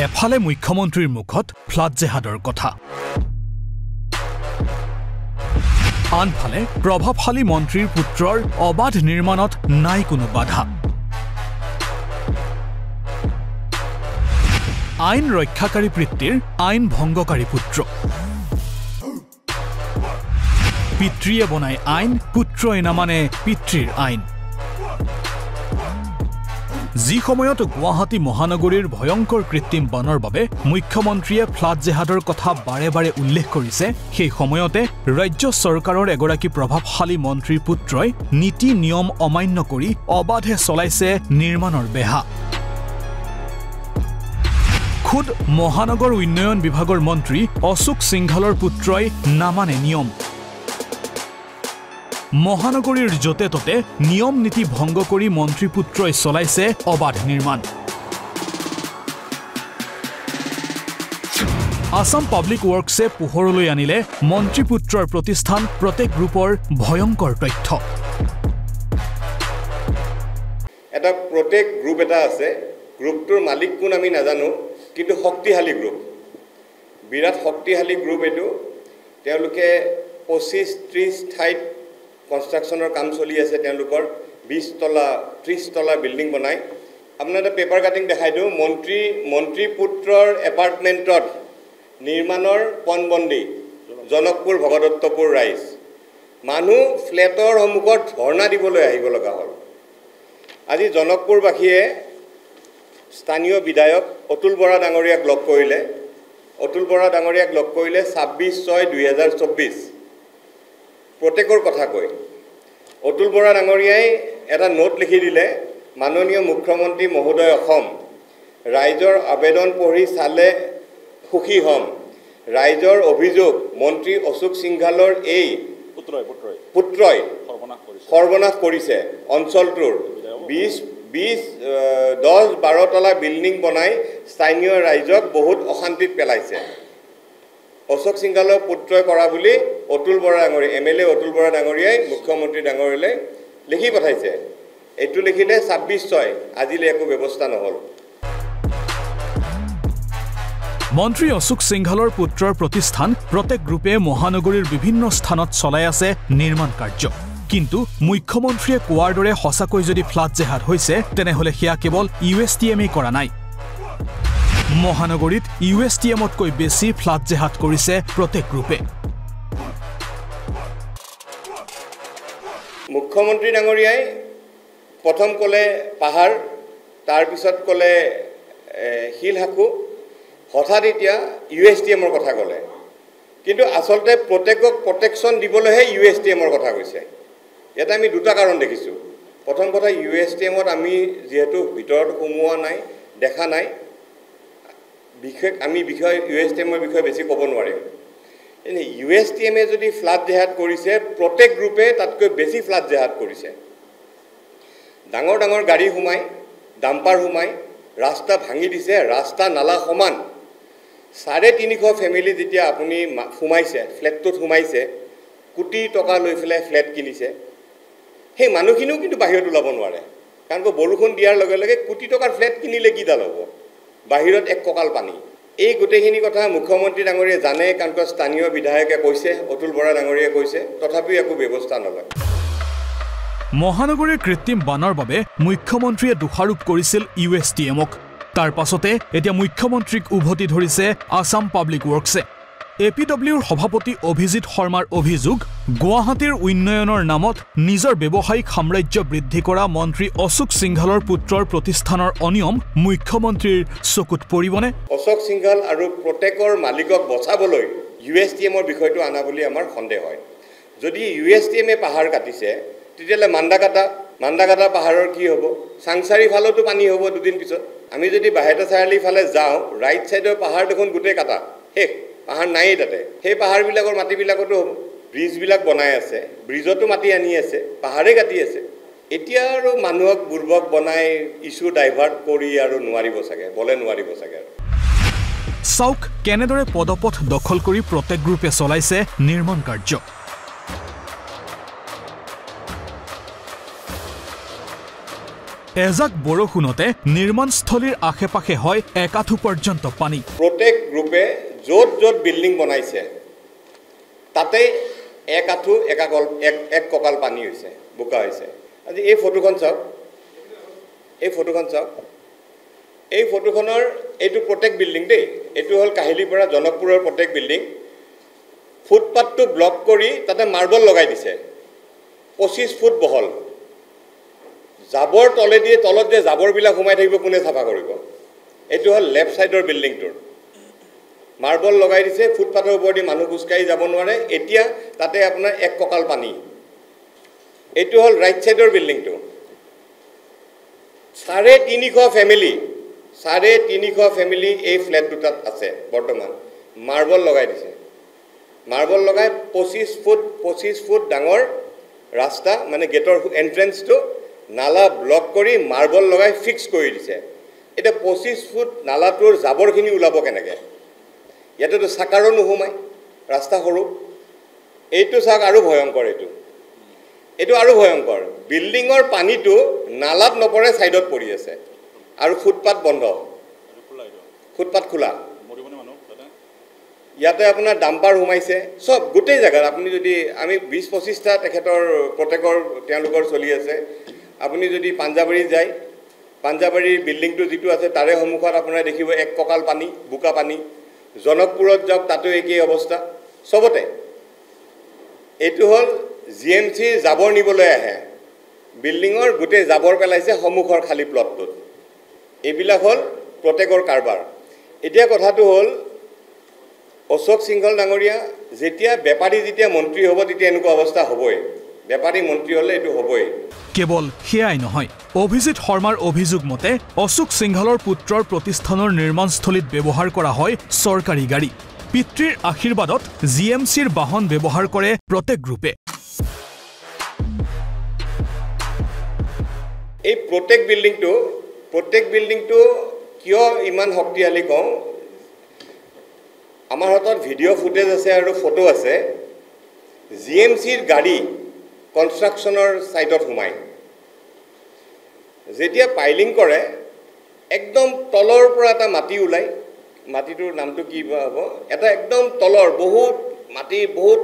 এফালে মুখ্যমন্ত্ৰীৰ মুখত ফ্লাড জেহাদৰ কথা, আনফালে প্ৰভাৱশালী মন্ত্ৰীৰ পুত্ৰৰ অবাধ নিৰ্মাণত নাই কোনো বাধা। আইন ৰক্ষাকাৰী পিতৃৰ আইন ভংগকাৰী পুত্ৰ, পিতৃয়ে বনায় আইন, পুত্ৰই নামানে পিতৃৰ আইন। যি সময়ত গুৱাহাটী মহানগৰীৰ ভয়ংকৰ কৃত্ৰিম বানৰ বাবে মুখ্যমন্ত্ৰীয়ে ফ্লাড জেহাদৰ কথা বাৰে বাৰে উল্লেখ কৰিছে, সেই সময়তে ৰাজ্য চৰকাৰৰ এগৰাকী প্ৰভাৱশালী মন্ত্ৰীৰ পুত্ৰই নীতি নিয়ম অমান্য কৰি অবাধে চলাইছে নিৰ্মাণৰ বেহা। খুদ মহানগৰ উন্নয়ন বিভাগৰ মন্ত্ৰী অশোক সিংঘালৰ পুত্ৰই নামানে নিয়ম। মহানগৰীৰ যতে ততে নিয়ম নীতি ভংগ কৰি মন্ত্ৰী পুত্ৰই চলাইছে অবাধ নিৰ্মাণ। আসাম পাব্লিক ৱৰ্কছে পোহৰলৈ আনিলে মন্ত্ৰী পুত্ৰৰ প্ৰতিষ্ঠান প্ৰত্যেক গ্ৰুপৰ ভয়ংকৰ তথ্য। এটা প্ৰত্যেক গ্ৰুপ এটা আছে, গ্ৰুপটোৰ মালিক কোন আমি নাজানো, কিন্তু শক্তিশালী গ্ৰুপ, বিৰাট শক্তিশালী গ্ৰুপ এইটো। তেওঁলোকে 25-30 ঠাইত কনষ্ট্ৰাকশ্যনৰ কাম চলি আছে। তেওঁলোকৰ 20 তলা 30 তলা বিল্ডিং বনায়। আপোনাৰ এটা পেপাৰ কাটিং দেখাই দিওঁ। মন্ত্ৰী পুত্ৰৰ এপাৰ্টমেণ্টত নিৰ্মাণৰ পণবন্দী জনকপুৰ ভগদত্তপুৰ ৰাইজ। মানুহ ফ্লেটৰ সন্মুখত ধৰ্ণা দিবলৈ আহিব লগা হ'ল। আজি জনকপুৰবাসীয়ে স্থানীয় বিধায়ক অতুল বৰা ডাঙৰীয়াক লগ কৰিলে। অতুল বৰা ডাঙৰীয়াক লগ কৰিলে 26/6/2024 প্ৰত্যেকৰ কথা কৈ। অতুল বৰা ডাঙৰীয়াই এটা নোট লিখি দিলে, মাননীয় মুখ্যমন্ত্ৰী মহোদয় অসম, ৰাইজৰ আবেদন পঢ়ি চালে সুখী হ'ম। ৰাইজৰ অভিযোগ মন্ত্ৰী অশোক সিংঘালৰ এই পুত্ৰই সৰ্বনাশ কৰিছে। অঞ্চলটোৰ 10-12 তলা বিল্ডিং বনাই স্থানীয় ৰাইজক বহুত অশান্তিত পেলাইছে। অশোক সিংঘালৰ পুত্ৰই কৰা বুলি অতুল বৰা ডাঙৰীয়া MLA অতুল বৰা ডাঙৰীয়াই মুখ্যমন্ত্ৰী ডাঙৰীয়ালৈ লিখি পঠাইছে। এইটো লিখিলে 26/6, আজিলৈ একো ব্যৱস্থা নহ'ল। মন্ত্ৰী অশোক সিংঘালৰ পুত্ৰৰ প্ৰতিষ্ঠান প্ৰত্যেক গ্ৰুপে মহানগৰীৰ বিভিন্ন স্থানত চলাই আছে নিৰ্মাণ কাৰ্য। কিন্তু মুখ্যমন্ত্ৰীয়ে কোৱাৰ দৰে সঁচাকৈ যদি ফ্লাড জেহাদ হৈছে, তেনেহ'লে সেয়া কেৱল USTMে কৰা নাই। মহানগৰীত USTMতকৈ বেছি ফ্লাড জেহাদ কৰিছে প্ৰত্যেক গ্ৰুপে। মুখ্যমন্ত্ৰী ডাঙৰীয়াই প্ৰথম ক'লে পাহাৰ, তাৰপিছত ক'লে শিলহাকু, হঠাৎ এতিয়া USTMৰ কথা ক'লে। কিন্তু আচলতে প্ৰত্যেকক প্ৰটেকশ্যন দিবলৈহে USTMৰ কথা কৈছে। ইয়াতে আমি দুটা কাৰণ দেখিছোঁ। প্ৰথম কথা, USTMত আমি যিহেতু ভিতৰত সোমোৱা নাই, দেখা নাই, বিশেষ আমি USTMৰ বিষয়ে বেছি ক'ব নোৱাৰিম। এনেই USTMে যদি ফ্লাড জেহাদ কৰিছে, প্ৰত্যেক গ্ৰুপে তাতকৈ বেছি ফ্লাড জেহাদ কৰিছে। ডাঙৰ ডাঙৰ গাড়ী সোমাই, ডাম্পাৰ সোমাই, ৰাস্তা ভাঙি দিছে, ৰাস্তা নালা সমান। 350 ফেমিলি যেতিয়া আপুনি সোমাইছে, ফ্লেটটোত সোমাইছে, কোটি টকা লৈ পেলাই ফ্লেট কিনিছে, সেই মানুহখিনিও কিন্তু বাহিৰত ওলাব নোৱাৰে। কাৰণ বৰষুণ দিয়াৰ লগে লগে কোটি টকাৰ ফ্লেট কিনিলে কিডাল হ'ব, বাহিৰত এক কঁকাল পানী। এই গোটেইখিনি কথা মুখ্যমন্ত্ৰী ডাঙৰীয়ে জানে, কাৰণ স্থানীয় বিধায়কে কৈছে, অতুল বৰা ডাঙৰীয়ে কৈছে, তথাপিও একো ব্যৱস্থা নলয়। মহানগৰীৰ কৃত্ৰিম বানৰ বাবে মুখ্যমন্ত্ৰীয়ে দোষাৰোপ কৰিছিল USTMক। তাৰ পাছতে এতিয়া মুখ্যমন্ত্ৰীক উভতি ধৰিছে আসাম পাব্লিক ৱৰ্কছে। APWৰ সভাপতি অভিজিৎ শৰ্মাৰ অভিযোগ, গুৱাহাটীৰ উন্নয়নৰ নামত নিজৰ ব্যৱসায়িক সাম্ৰাজ্য বৃদ্ধি কৰা মন্ত্ৰী অশোক সিংঘালৰ পুত্ৰৰ প্ৰতিষ্ঠানৰ অনিয়ম মুখ্যমন্ত্ৰীৰ চকুত পৰিবনে? অশোক সিংঘাল আৰু প্ৰত্যেকৰ মালিকক বচাবলৈ USTMৰ বিষয়টো আনা বুলি আমাৰ সন্দেহ হয়। যদি USTMে পাহাৰ কাটিছে, তেতিয়াহ'লে মাণ্ডাকাটা পাহাৰৰ কি হ'ব? চাংচাৰী ফালতো পানী হ'ব দুদিন পিছত। আমি যদি বাহেতা চাৰিআলি ফালে যাওঁ, ৰাইট ছাইডৰ পাহাৰ দেখোন গোটেই কাটা শেষ, পাহাৰ নায়েই তাতে। সেই পাহাৰবিলাকৰ মাটিবিলাকতো হ'ব। ব্ৰিজবিলাক বনাই আছে, ব্ৰিজতো মাটি আনি আছে, পাহাৰে কাটি আছে। এতিয়া আৰু মানুহক বুৰ্বক বনাই ইছ্যু ডাইভাৰ্ট কৰি আৰু নোৱাৰিব চাগে, আৰু চাওক কেনেদৰে পদপথ দখল কৰি প্ৰত্যেক গ্ৰুপে চলাইছে নিৰ্মাণ কাৰ্য। এজাক বৰষুণতে নিৰ্মাণস্থলীৰ আশে-পাশে হয় একাঠু পৰ্যন্ত পানী। প্ৰত্যেক গ্ৰুপে য'ত য'ত বিল্ডিং বনাইছে তাতে একাঠু এক কঁকাল পানী হৈছে, বোকা হৈছে। আজি এই ফটোখন চাওক, এই ফটোখনৰ এইটো প্ৰত্যেক বিল্ডিং দেই, এইটো হ'ল কাহিলীৰ পৰা জনকপুৰৰ প্ৰত্যেক বিল্ডিং। ফুটপাথটো ব্লক কৰি তাতে মাৰ্বল লগাই দিছে, 25 ফুট বহল। জাবৰ তলত যে জাবৰবিলাক সোমাই থাকিব কোনে চাফা কৰিব? এইটো হ'ল লেফ্ট ছাইডৰ বিল্ডিংটোৰ মাৰ্বল লগাই দিছে, ফুটপাথৰ ওপৰেদি মানুহ খোজকাঢ়ি যাব নোৱাৰে। এতিয়া তাতে আপোনাৰ এক কঁকাল পানী। এইটো হ'ল ৰাইট ছাইডৰ বিল্ডিংটো। 350 ফেমিলি এই ফ্লেট দুটাত আছে বৰ্তমান। মাৰ্বল লগাই দিছে, মাৰ্বল লগাই 25 ফুট ডাঙৰ ৰাস্তা, মানে গেটৰ এণ্ট্ৰেঞ্চটো নালা ব্লক কৰি মাৰ্বল লগাই ফিক্স কৰি দিছে। এতিয়া 25 ফুট নালাটোৰ জাবৰখিনি ওলাব কেনেকৈ? ইয়াতেতো চাকাৰো নোসোমায়, ৰাস্তা সৰু। এইটো চাওক, আৰু ভয়ংকৰ। এইটো আৰু ভয়ংকৰ। বিল্ডিঙৰ পানীটো নালাত নপৰে, ছাইডত পৰি আছে, আৰু ফুটপাথ বন্ধ, ফুটপাথ খোলা। ইয়াতে আপোনাৰ ডাম্পাৰ সোমাইছে, চব গোটেই জেগাত। আপুনি যদি আমি 20-25টা তেখেতৰ তেওঁলোকৰ চলি আছে। আপুনি যদি পাঞ্জাবাৰী যায়, পাঞ্জাবাৰীৰ বিল্ডিংটো যিটো আছে তাৰে সন্মুখত আপোনাৰ দেখিব এক কঁকাল পানী, বোকা পানী। জনকপুৰত যাওক, তাতো একেই অৱস্থা, চবতে। এইটো হ'ল GMCৰ জাবৰ নিবলৈ আহে, বিল্ডিঙৰ গোটেই জাবৰ পেলাইছে সন্মুখৰ খালী প্লটটোত। এইবিলাক হ'ল প্ৰত্যেকৰ কাৰবাৰ। এতিয়া কথাটো হ'ল, অশোক সিংঘল ডাঙৰীয়া যেতিয়া মন্ত্ৰী হ'ব তেতিয়া এনেকুৱা অৱস্থা হ'বই। বেপাৰী মন্ত্ৰী হ'লে এইটো হ'বই। কেৱল সেয়াই নহয়, অভিজিৎ শৰ্মাৰ অভিযোগ মতে অশোক সিংঘলৰ পুত্ৰৰ প্ৰতিষ্ঠানৰ নিৰ্মাণস্থলীত ব্যৱহাৰ কৰা হয় চৰকাৰী গাড়ী। পিতৃৰ আশীৰ্বাদত GMCৰ বাহন ব্যৱহাৰ কৰে প্ৰত্যেক গ্ৰুপে। এই প্ৰত্যেক বিল্ডিংটো কিয় ইমান শক্তিশালী কওঁ, আমাৰ হাতত ভিডিঅ' ফুটেজ আছে আৰু ফটো আছে। GMCৰ গাড়ী কনষ্ট্ৰাকশ্যনৰ ছাইটত সোমায়, যেতিয়া পাইলিং কৰে একদম তলৰ পৰা এটা মাটি ওলায়, মাটিটোৰ নামটো কি বা হ'ব, এটা একদম তলৰ বহুত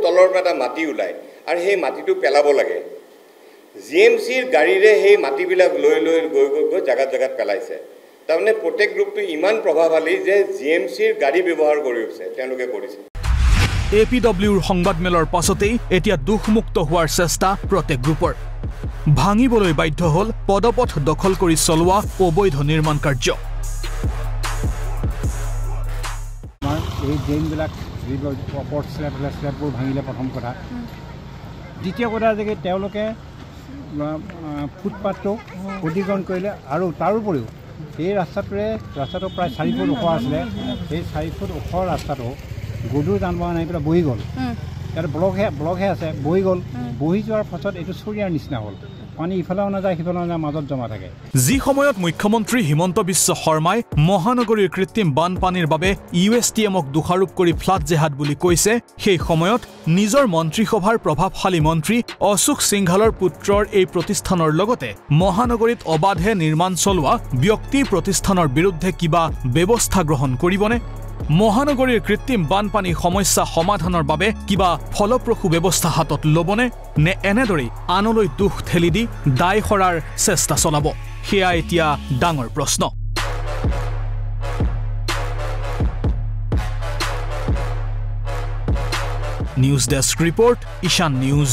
তলৰ পৰা এটা মাটি ওলায়, আৰু সেই মাটিটো পেলাব লাগে। GMCৰ গাড়ীৰে সেই মাটিবিলাক লৈ গৈ জেগাত পেলাইছে। তাৰমানে প্ৰত্যেক গ্ৰুপটো ইমান প্ৰভাৱশালী যে GMCৰ গাড়ী ব্যৱহাৰ কৰিছে, তেওঁলোকে কৰিছে। APWৰ সংবাদমেলৰ পাছতেই এতিয়া দুখমুক্ত হোৱাৰ চেষ্টা প্ৰত্যেক গ্ৰুপৰ। ভাঙিবলৈ বাধ্য হ'ল পদপথ দখল কৰি চলোৱা অবৈধ নিৰ্মাণ কাৰ্য। এই ড্ৰেইনবিলাক যিবোৰ ওপৰত স্লেববোৰ ভাঙিলে প্ৰথম কথা। দ্বিতীয় কথা যে তেওঁলোকে ফুটপাথটো অধিগ্ৰহণ কৰিলে, আৰু তাৰোপৰিও এই ৰাস্তাটো প্ৰায় 4 ফুট ওখ আছিলে। সেই 4 ফুট ওখ ৰাস্তাটো গধুৰ যান বাহন আহি পেলাই বহি গ'ল। ইয়াতে ব্লকহে আছে, বহি গ'ল। বহি যোৱাৰ পাছত এইটো চৰিয়াৰ নিচিনা হ'ল, পানী ইফালেও নাযায় সিফালেও নাযায়, মাজত জমা থাকে। যি সময়ত মুখ্যমন্ত্ৰী হিমন্ত বিশ্ব শৰ্মাই মহানগৰীৰ কৃত্ৰিম বানপানীৰ বাবে USTMক দোষাৰোপ কৰি ফ্লাড জেহাদ বুলি কৈছে, সেই সময়ত নিজৰ মন্ত্ৰীসভাৰ প্ৰভাৱশালী মন্ত্ৰী অশোক সিংঘলৰ পুত্ৰৰ এই প্ৰতিষ্ঠানৰ লগতে মহানগৰীত অবাধে নিৰ্মাণ চলোৱা ব্যক্তি প্ৰতিষ্ঠানৰ বিৰুদ্ধে কিবা ব্যৱস্থা গ্ৰহণ কৰিবনে? মহানগৰীৰ কৃত্ৰিম বানপানী সমস্যা সমাধানৰ বাবে কিবা ফলপ্ৰসূ ব্যৱস্থা হাতত ল'বনে, নে এনেদৰেই আনলৈ দুখ ঠেলি দি দায় সৰাৰ চেষ্টা চলাব? সেয়া এতিয়া ডাঙৰ প্ৰশ্ন। নিউজ ডেস্ক ৰিপৰ্ট, ঈশান নিউজ।